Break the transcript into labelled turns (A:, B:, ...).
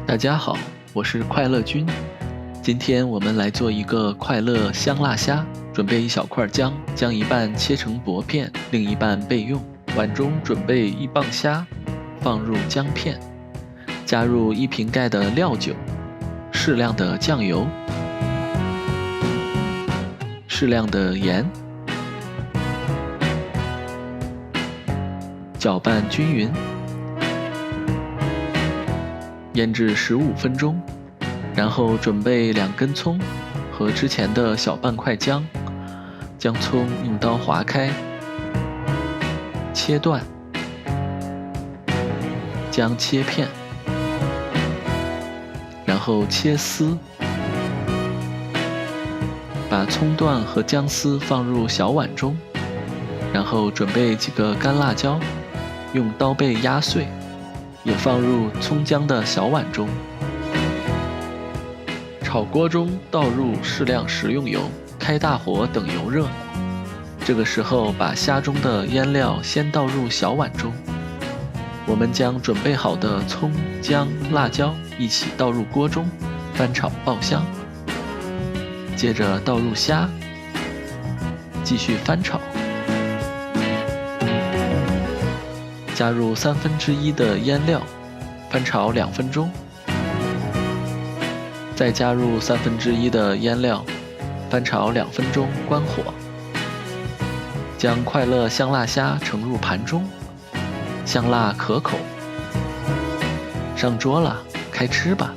A: 大家好，我是快乐君。今天我们来做一个快乐香辣虾。准备一小块姜，将一半切成薄片，另一半备用。碗中准备1磅虾，放入姜片，加入1瓶盖的料酒，适量的酱油，适量的盐，搅拌均匀。腌制15分钟，然后准备2根葱和之前的小半块姜，将葱用刀划开，切断，姜切片，然后切丝，把葱段和姜丝放入小碗中，然后准备几个干辣椒，用刀背压碎，也放入葱姜的小碗中。炒锅中倒入适量食用油，开大火等油热。这个时候把虾中的腌料先倒入小碗中，我们将准备好的葱、姜、辣椒一起倒入锅中，翻炒爆香。接着倒入虾，继续翻炒。加入1/3的腌料，翻炒2分钟。再加入1/3的腌料，翻炒2分钟，关火。将快乐香辣虾盛入盘中，香辣可口。上桌了，开吃吧。